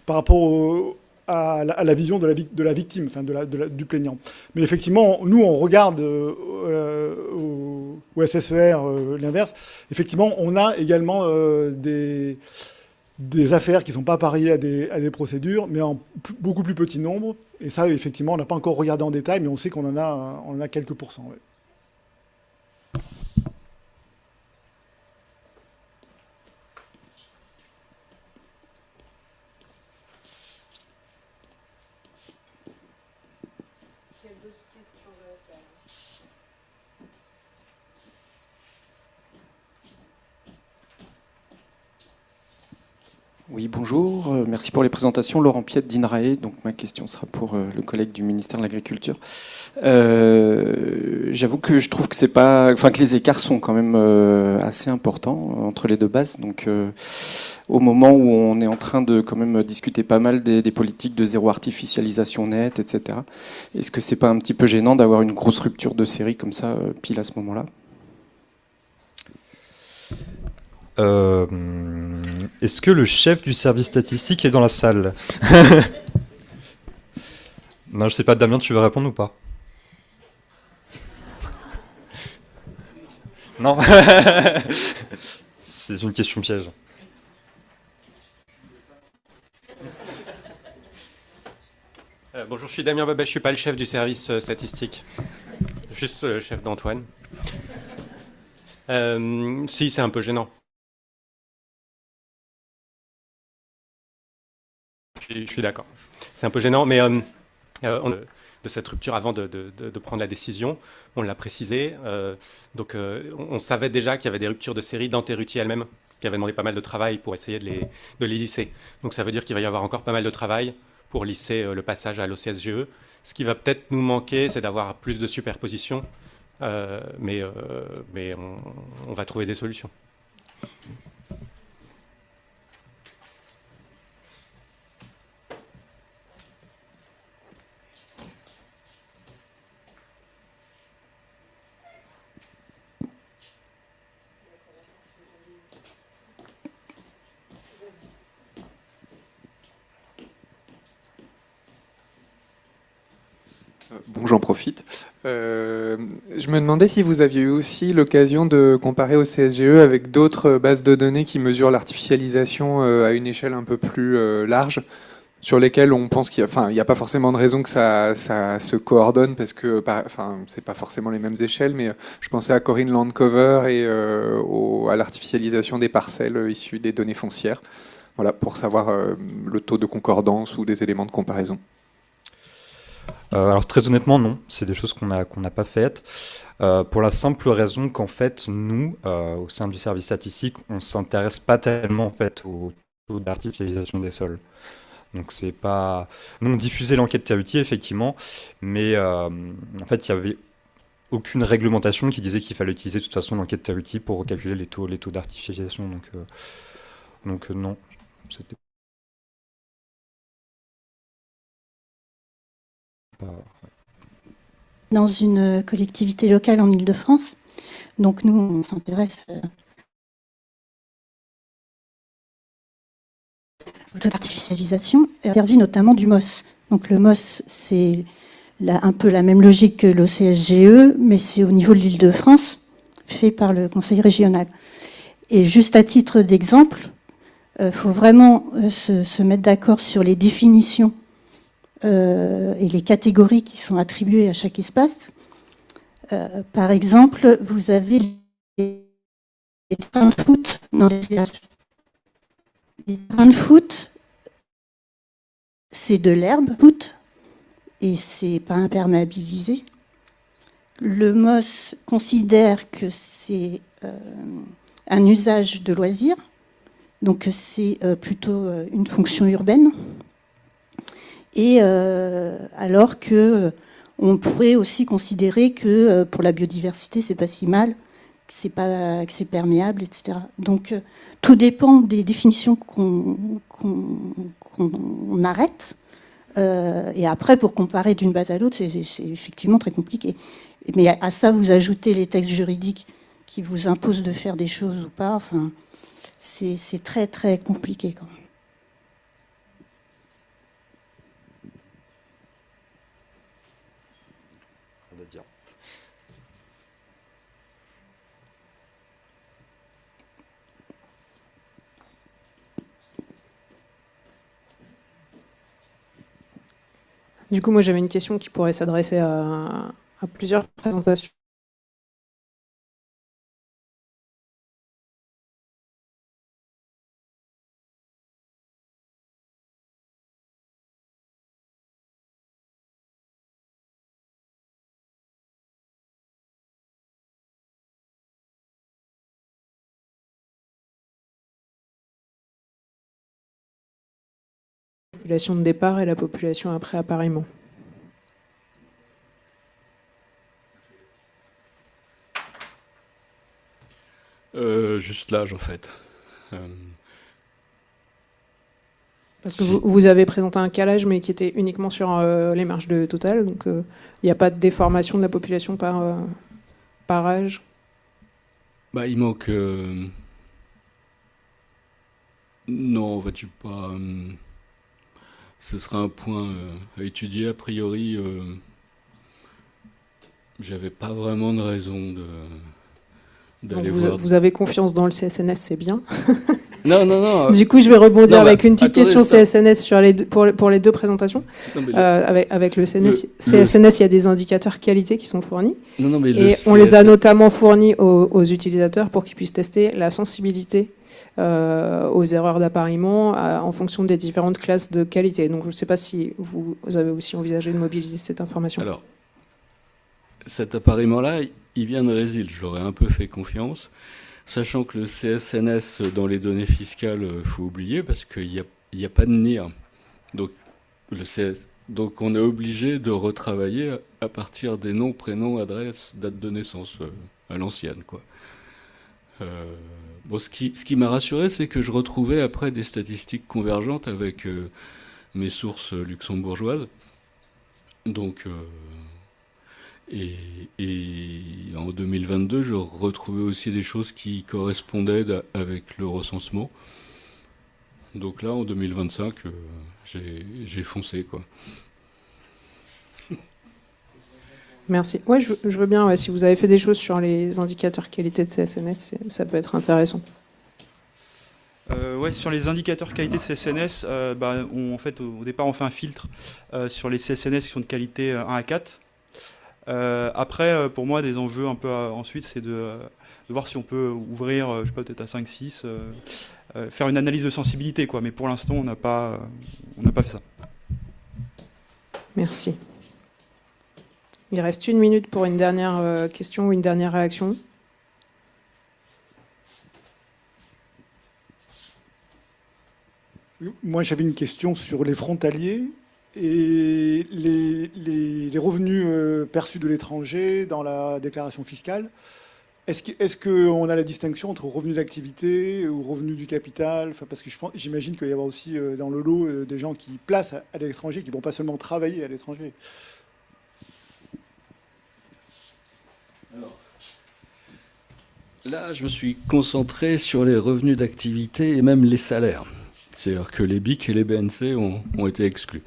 Speaker 4: par rapport à la vision de la victime, enfin du plaignant. Mais effectivement, nous, on regarde au SSER l'inverse. Effectivement, on a également des affaires qui ne sont pas pariées à des procédures, mais en beaucoup plus petit nombre. Et ça, effectivement, on n'a pas encore regardé en détail, mais on sait qu'on en a quelques pourcents. Ouais.
Speaker 7: Oui, bonjour. Merci pour les présentations. Laurent Piette d'INRAE. Donc ma question sera pour le collègue du ministère de l'Agriculture. J'avoue que je trouve que que les écarts sont quand même assez importants entre les deux bases. Donc au moment où on est en train de quand même discuter pas mal des politiques de zéro artificialisation nette, etc. Est-ce que c'est pas un petit peu gênant d'avoir une grosse rupture de série comme ça pile à ce moment-là ?
Speaker 3: Est-ce que le chef du service statistique est dans la salle ? Non, je sais pas, Damien, tu veux répondre ou pas ? Non. C'est une question piège.
Speaker 8: Bonjour, je suis Damien Babet, je suis pas le chef du service statistique, juste le chef d'Antoine. Si, c'est un peu gênant. Je suis d'accord. C'est un peu gênant, mais de cette rupture avant de prendre la décision, on l'a précisé. Donc on savait déjà qu'il y avait des ruptures de série dans Terruti elle-même, qui avait demandé pas mal de travail pour essayer de les lisser. Donc ça veut dire qu'il va y avoir encore pas mal de travail pour lisser le passage à l'OCSGE. Ce qui va peut-être nous manquer, c'est d'avoir plus de superposition, mais on va trouver des solutions.
Speaker 6: Bon, j'en profite. Je me demandais si vous aviez eu aussi l'occasion de comparer au CSGE avec d'autres bases de données qui mesurent l'artificialisation à une échelle un peu plus large, sur lesquelles on pense qu'il n'y a pas forcément de raison que ça se coordonne, parce que c'est pas forcément les mêmes échelles, mais je pensais à Corinne Landcover et à l'artificialisation des parcelles issues des données foncières. Voilà, pour savoir le taux de concordance ou des éléments de comparaison.
Speaker 3: Alors très honnêtement, non. C'est des choses qu'on n'a pas faites. Pour la simple raison qu'en fait, nous, au sein du service statistique, on ne s'intéresse pas tellement en fait, au taux d'artificialisation des sols. Donc c'est pas... Nous, on diffusait l'enquête Terutier, effectivement, mais en fait, il n'y avait aucune réglementation qui disait qu'il fallait utiliser de toute façon l'enquête Terutier pour calculer les taux d'artificialisation. Donc non, c'était pas...
Speaker 9: Dans une collectivité locale en Île-de-France. Donc nous, on s'intéresse au taux d'artificialisation, servi notamment du MOS. Donc le MOS, c'est un peu la même logique que l'OCSGE, mais c'est au niveau de l'Île-de-France, fait par le Conseil régional. Et juste à titre d'exemple, faut vraiment se mettre d'accord sur les définitions et les catégories qui sont attribuées à chaque espace. Par exemple, vous avez les terrains de foot dans les villages. Les terrains de foot, c'est de l'herbe, foot, et c'est pas imperméabilisé. Le MOS considère que c'est un usage de loisir, donc c'est plutôt une fonction urbaine. Et alors que on pourrait aussi considérer que pour la biodiversité, c'est pas si mal, que c'est perméable, etc. Donc tout dépend des définitions qu'on arrête. Et après, pour comparer d'une base à l'autre, c'est effectivement très compliqué. Mais à ça, vous ajoutez les textes juridiques qui vous imposent de faire des choses ou pas. Enfin, c'est très très compliqué quand même.
Speaker 2: Du coup, moi, j'avais une question qui pourrait s'adresser à plusieurs présentations. La population de départ et la population après appariement.
Speaker 1: Juste l'âge, en fait.
Speaker 2: Parce que vous avez présenté un calage, mais qui était uniquement sur les marges de Total, donc il n'y a pas de déformation de la population par âge.
Speaker 1: Bah, il manque... Non, en fait, je suis pas... Ce sera un point à étudier. A priori, j'avais pas vraiment de raison d'aller voir.
Speaker 2: Vous avez confiance dans le CSNS, c'est bien.
Speaker 1: Non.
Speaker 2: Du coup, je vais rebondir avec une petite
Speaker 1: attendez,
Speaker 2: question CSNS pour les deux présentations.
Speaker 1: Non, mais
Speaker 2: avec le CSNS, il y a des indicateurs qualité qui sont fournis.
Speaker 1: Non, mais
Speaker 2: et on les a notamment fournis aux utilisateurs pour qu'ils puissent tester la sensibilité aux erreurs d'appariement en fonction des différentes classes de qualité. Donc je ne sais pas si vous avez aussi envisagé de mobiliser cette information.
Speaker 1: Alors, cet appariement-là, il vient de Résil. Je leur ai un peu fait confiance, sachant que le CSNS, dans les données fiscales, faut oublier, parce qu'il n'y a pas de NIR. Donc, donc on est obligé de retravailler à partir des noms, prénoms, adresses, date de naissance à l'ancienne, quoi. Bon, ce qui m'a rassuré, c'est que je retrouvais après des statistiques convergentes avec mes sources luxembourgeoises. Donc, et en 2022, je retrouvais aussi des choses qui correspondaient avec le recensement. Donc là, en 2025, j'ai foncé, quoi.
Speaker 2: Merci. Ouais, je veux bien, ouais, si vous avez fait des choses sur les indicateurs qualité de CSNS, ça peut être intéressant.
Speaker 5: Ouais, sur les indicateurs qualité de CSNS, en fait, au départ, on fait un filtre sur les CSNS qui sont de qualité 1 à 4. Après, pour moi, des enjeux un peu ensuite, c'est de voir si on peut ouvrir, je sais pas, peut-être à 5, 6, faire une analyse de sensibilité, quoi. Mais pour l'instant, on n'a pas fait ça.
Speaker 2: Merci. Il reste 1 minute pour une dernière question ou une dernière réaction.
Speaker 4: Moi, j'avais une question sur les frontaliers et les revenus perçus de l'étranger dans la déclaration fiscale. Est-ce qu'on a la distinction entre revenus d'activité ou revenus du capital? Enfin, parce que j'imagine qu'il y avoir aussi dans le lot des gens qui placent à l'étranger, qui ne vont pas seulement travailler à l'étranger.
Speaker 1: Alors, là, je me suis concentré sur les revenus d'activité et même les salaires. C'est-à-dire que les BIC et les BNC ont été exclus.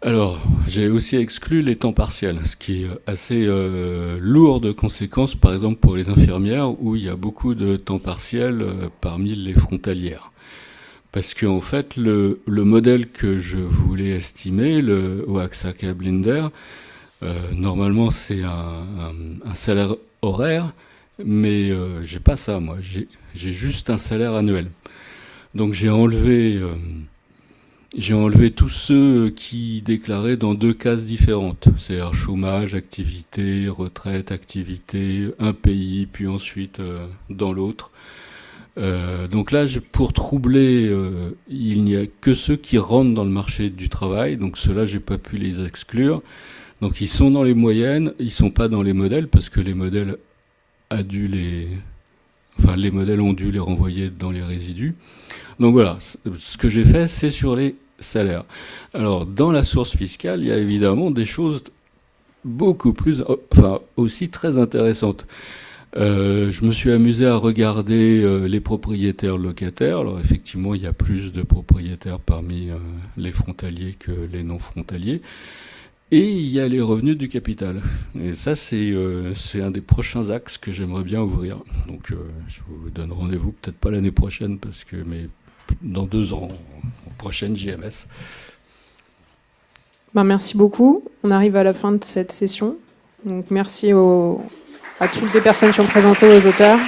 Speaker 1: Alors, j'ai aussi exclu les temps partiels, ce qui est assez lourd de conséquences, par exemple pour les infirmières, où il y a beaucoup de temps partiels parmi les frontalières. Parce qu'en fait, le modèle que je voulais estimer, le Oaxaca Blinder, normalement c'est un salaire horaire, mais j'ai pas ça, moi. J'ai juste un salaire annuel. Donc j'ai enlevé tous ceux qui déclaraient dans 2 cases différentes, c'est-à-dire chômage, activité, retraite, activité, un pays, puis ensuite dans l'autre. Donc là, pour troubler, il n'y a que ceux qui rentrent dans le marché du travail, donc ceux-là, j'ai pas pu les exclure. Donc ils sont dans les moyennes, ils sont pas dans les modèles, parce que les modèles les modèles ont dû les renvoyer dans les résidus. Donc voilà, ce que j'ai fait, c'est sur les salaires. Alors, dans la source fiscale, il y a évidemment des choses beaucoup plus, aussi très intéressantes. Je me suis amusé à regarder les propriétaires locataires. Alors, effectivement, il y a plus de propriétaires parmi les frontaliers que les non-frontaliers. Et il y a les revenus du capital. Et ça, c'est un des prochains axes que j'aimerais bien ouvrir. Donc, je vous donne rendez-vous, peut-être pas l'année prochaine, mais dans 2 ans, prochaine JMS.
Speaker 2: Merci beaucoup. On arrive à la fin de cette session. Donc, merci à toutes les personnes qui ont présenté, aux auteurs.